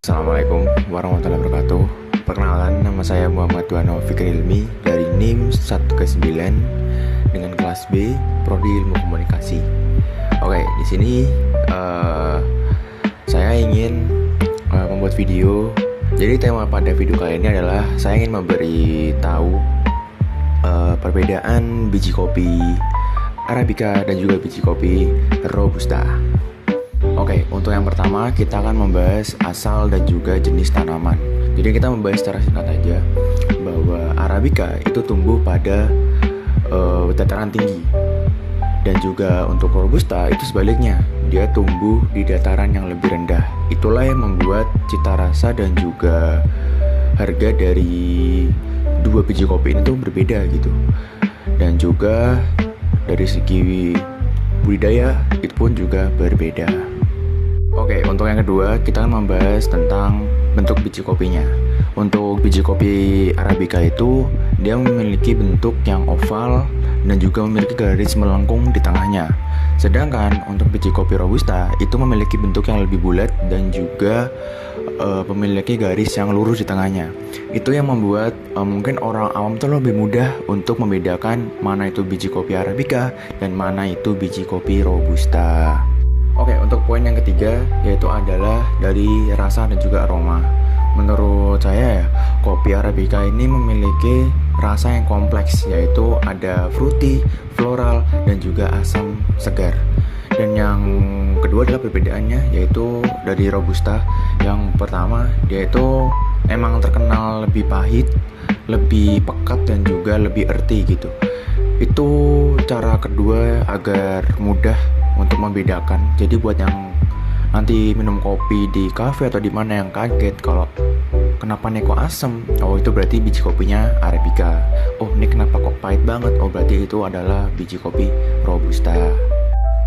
Assalamualaikum warahmatullahi wabarakatuh. Perkenalan, nama saya Muhammad Duano Fikri Ilmi dari NIM 1 ke 9 dengan kelas B, Prodi Ilmu Komunikasi. Oke, di sini saya ingin membuat video. Jadi tema pada video kali ini adalah saya ingin memberi tahu perbedaan biji kopi Arabica dan juga biji kopi Robusta. Oke, untuk yang pertama kita akan membahas asal dan juga jenis tanaman. Jadi kita membahas secara singkat aja bahwa Arabica itu tumbuh pada dataran tinggi, dan juga untuk Robusta itu sebaliknya, dia tumbuh di dataran yang lebih rendah. Itulah yang membuat cita rasa dan juga harga dari dua biji kopi ini tuh berbeda gitu. Dan juga dari segi budidaya itu pun juga berbeda. Oke, untuk yang kedua kita akan membahas tentang bentuk biji kopinya. Untuk biji kopi Arabica itu dia memiliki bentuk yang oval dan juga memiliki garis melengkung di tengahnya. Sedangkan untuk biji kopi Robusta itu memiliki bentuk yang lebih bulat dan juga memiliki garis yang lurus di tengahnya. Itu yang membuat mungkin orang awam tuh lebih mudah untuk membedakan mana itu biji kopi Arabica dan mana itu biji kopi Robusta. Oke, untuk poin yang ketiga yaitu adalah dari rasa dan juga aroma. Menurut saya ya, kopi Arabica ini memiliki rasa yang kompleks, yaitu ada fruity, floral, dan juga asam segar. Dan yang kedua adalah perbedaannya yaitu dari Robusta. Yang pertama dia itu emang terkenal lebih pahit, lebih pekat, dan juga lebih earthy gitu. Itu cara kedua agar mudah untuk membedakan. Jadi buat yang nanti minum kopi di kafe atau di mana yang kaget kalau kenapa nih kok asem, oh itu berarti biji kopinya Arabica. Oh ini kenapa kok pahit banget, oh berarti itu adalah biji kopi Robusta.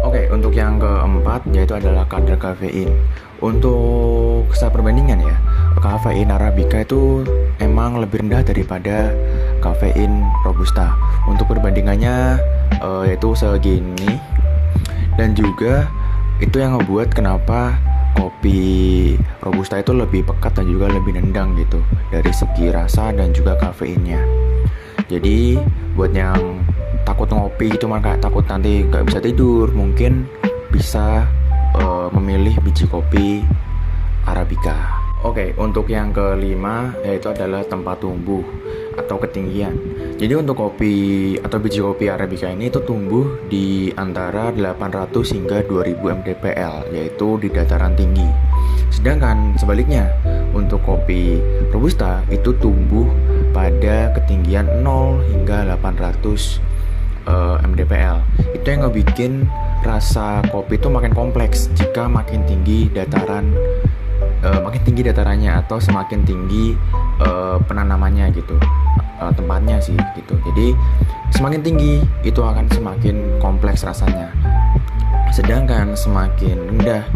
Oke, untuk yang keempat yaitu adalah kadar kafein. Untuk secara perbandingan ya, kafein Arabica itu emang lebih rendah daripada kafein Robusta. Untuk perbandingannya yaitu segini. Dan juga itu yang ngebuat kenapa kopi Robusta itu lebih pekat dan juga lebih nendang gitu dari segi rasa dan juga kafeinnya. Jadi buat yang takut ngopi itu maka takut nanti gak bisa tidur, mungkin bisa memilih biji kopi Arabica. Oke, untuk yang kelima yaitu adalah tempat tumbuh atau ketinggian. Jadi untuk kopi atau biji kopi Arabica ini itu tumbuh di antara 800 hingga 2000 mdpl, yaitu di dataran tinggi. Sedangkan sebaliknya untuk kopi Robusta itu tumbuh pada ketinggian 0 hingga 800 mdpl. Itu yang ngebikin rasa kopi itu makin kompleks jika makin tinggi datarannya atau semakin tinggi penanamannya gitu, tempatnya sih gitu. Jadi semakin tinggi itu akan semakin kompleks rasanya, sedangkan semakin rendah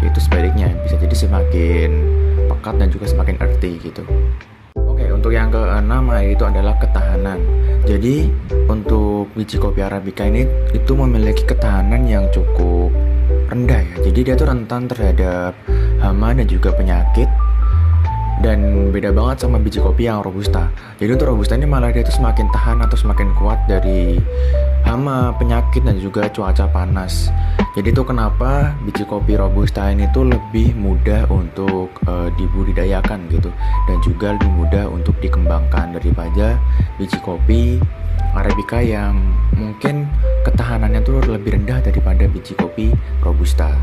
itu sebaliknya, bisa jadi semakin pekat dan juga semakin earthy gitu. Oke, untuk yang keenam itu adalah ketahanan. Jadi untuk biji kopi Arabica ini itu memiliki ketahanan yang cukup rendah ya. Jadi dia tuh rentan terhadap hama dan juga penyakit, dan beda banget sama biji kopi yang Robusta. Jadi untuk Robusta ini malah dia tuh semakin tahan atau semakin kuat dari hama, penyakit, dan juga cuaca panas. Jadi itu kenapa biji kopi Robusta ini tuh lebih mudah untuk dibudidayakan gitu, dan juga lebih mudah untuk dikembangkan daripada biji kopi Arabica yang mungkin ketahanannya tuh lebih rendah daripada biji kopi Robusta.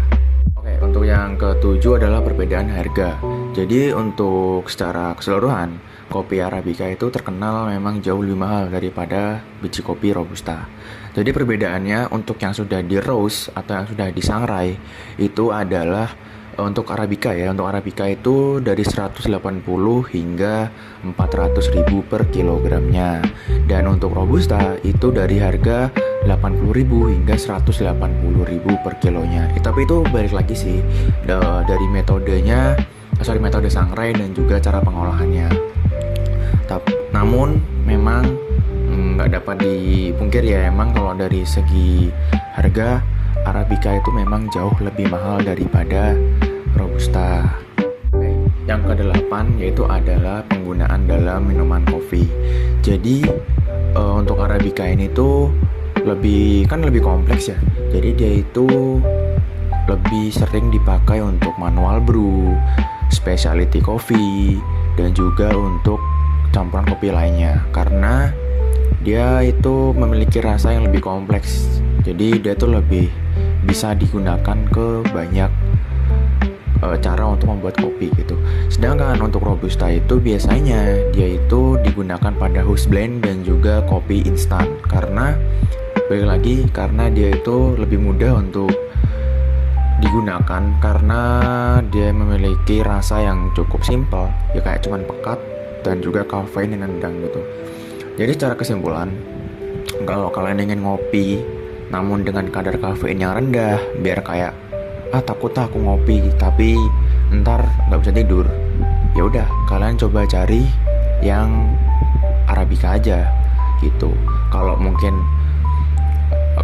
Oke, untuk yang ketujuh adalah perbedaan harga. Jadi untuk secara keseluruhan, kopi Arabica itu terkenal memang jauh lebih mahal daripada biji kopi Robusta. Jadi perbedaannya untuk yang sudah di roast atau yang sudah disangrai itu adalah untuk Arabica ya. Untuk Arabica itu dari 180 hingga 400 ribu per kilogramnya. Dan untuk Robusta itu dari harga 80.000 hingga 180.000 per kilonya. Tapi itu balik lagi sih dari metode sangrai dan juga cara pengolahannya. Namun memang nggak dapat dipungkir ya, emang kalau dari segi harga Arabica itu memang jauh lebih mahal daripada Robusta. Yang kedelapan yaitu adalah penggunaan dalam minuman kopi. Jadi untuk Arabica ini tuh lebih kompleks ya. Jadi dia itu lebih sering dipakai untuk manual brew, specialty coffee, dan juga untuk campuran kopi lainnya. Karena dia itu memiliki rasa yang lebih kompleks. Jadi dia tuh lebih bisa digunakan ke banyak cara untuk membuat kopi gitu. Sedangkan untuk Robusta itu biasanya dia itu digunakan pada house blend dan juga kopi instan. Karena balik lagi, karena dia itu lebih mudah untuk digunakan karena dia memiliki rasa yang cukup simpel, ya kayak cuman pekat dan juga kafein yang nendang gitu. Jadi secara kesimpulan, kalau kalian ingin ngopi namun dengan kadar kafein yang rendah, biar kayak takut aku ngopi tapi ntar nggak bisa tidur, ya udah kalian coba cari yang Arabica aja gitu. Kalau mungkin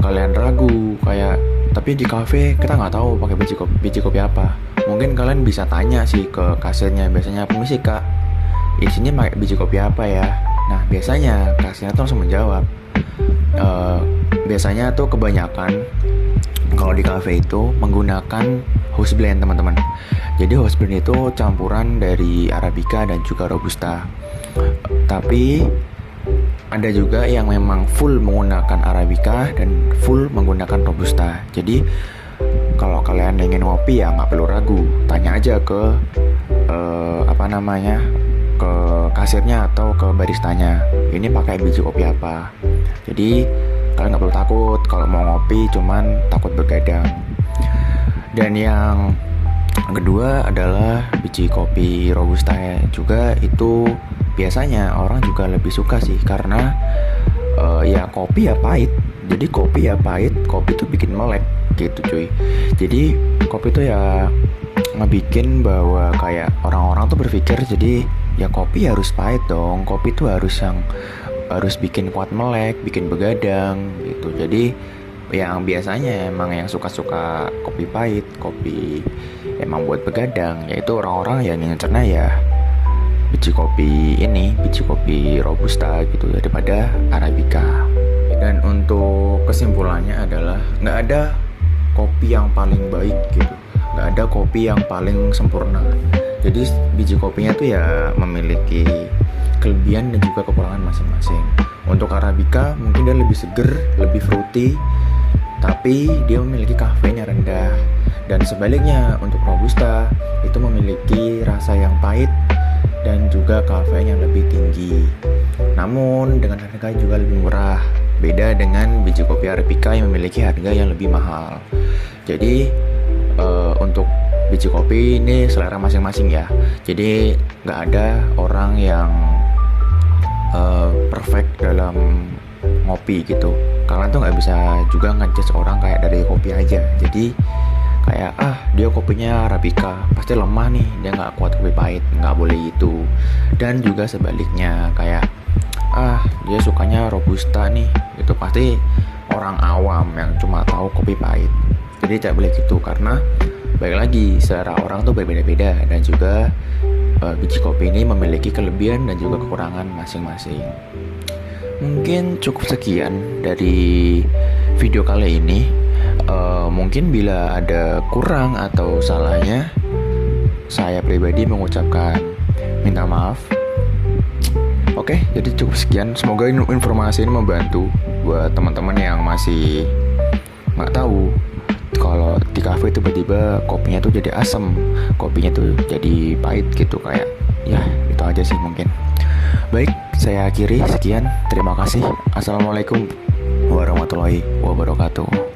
kalian ragu kayak tapi di kafe kita nggak tahu pakai biji kopi apa, mungkin kalian bisa tanya sih ke kasirnya, biasanya permisi kak, di sini pakai biji kopi apa ya. Nah biasanya kasirnya tuh langsung menjawab. Biasanya tuh kebanyakan kalau di cafe itu menggunakan house blend teman-teman. Jadi house blend itu campuran dari Arabica dan juga Robusta. Tapi ada juga yang memang full menggunakan Arabica dan full menggunakan Robusta. Jadi kalau kalian ingin ngopi ya nggak perlu ragu, tanya aja ke ke kasirnya atau ke baristanya, ini pakai biji kopi apa. Jadi kalian nggak perlu takut kalau mau ngopi, cuman takut begadang. Dan yang kedua adalah biji kopi Robusta juga itu biasanya orang juga lebih suka sih, karena ya kopi ya pahit. Jadi kopi ya pahit, kopi tuh bikin melek gitu cuy. Jadi kopi tuh ya ngebikin bahwa kayak orang-orang tuh berpikir jadi ya kopi harus pahit dong, kopi tuh harus bikin kuat melek, bikin begadang gitu. Jadi yang biasanya emang yang suka-suka kopi pahit, kopi emang buat begadang, yaitu orang-orang yang ngincernya ya biji kopi Robusta gitu daripada Arabica. Dan untuk kesimpulannya adalah nggak ada kopi yang paling baik gitu, nggak ada kopi yang paling sempurna. Jadi biji kopinya tuh ya memiliki kelebihan dan juga kekurangan masing-masing. Untuk Arabica mungkin dia lebih seger, lebih fruity, tapi dia memiliki kafein yang rendah. Dan sebaliknya untuk Robusta itu memiliki rasa yang pahit dan juga kafein yang lebih tinggi. Namun dengan harga juga lebih murah. Beda dengan biji kopi Arabica yang memiliki harga yang lebih mahal. Jadi untuk biji kopi ini selera masing-masing ya. Jadi nggak ada orang yang perfect dalam ngopi gitu. Kalian tuh nggak bisa juga ngejudge orang kayak dari kopi aja. Jadi kayak dia kopinya Arabica pasti lemah nih, dia nggak kuat kopi pahit, nggak boleh gitu. Dan juga sebaliknya kayak dia sukanya Robusta nih gitu, pasti orang awam yang cuma tahu kopi pahit. Jadi tidak boleh gitu, karena balik lagi selera orang tuh berbeda-beda, dan juga biji kopi ini memiliki kelebihan dan juga kekurangan masing-masing. Mungkin cukup sekian dari video kali ini. Mungkin bila ada kurang atau salahnya, saya pribadi mengucapkan minta maaf. Oke, jadi cukup sekian. Semoga informasi ini membantu buat teman-teman yang masih nggak tahu kalau di kafe tiba-tiba kopinya tuh jadi asam, kopinya tuh jadi pahit gitu, kayak ya itu aja sih mungkin. Baik, saya akhiri sekian. Terima kasih. Assalamualaikum warahmatullahi wabarakatuh.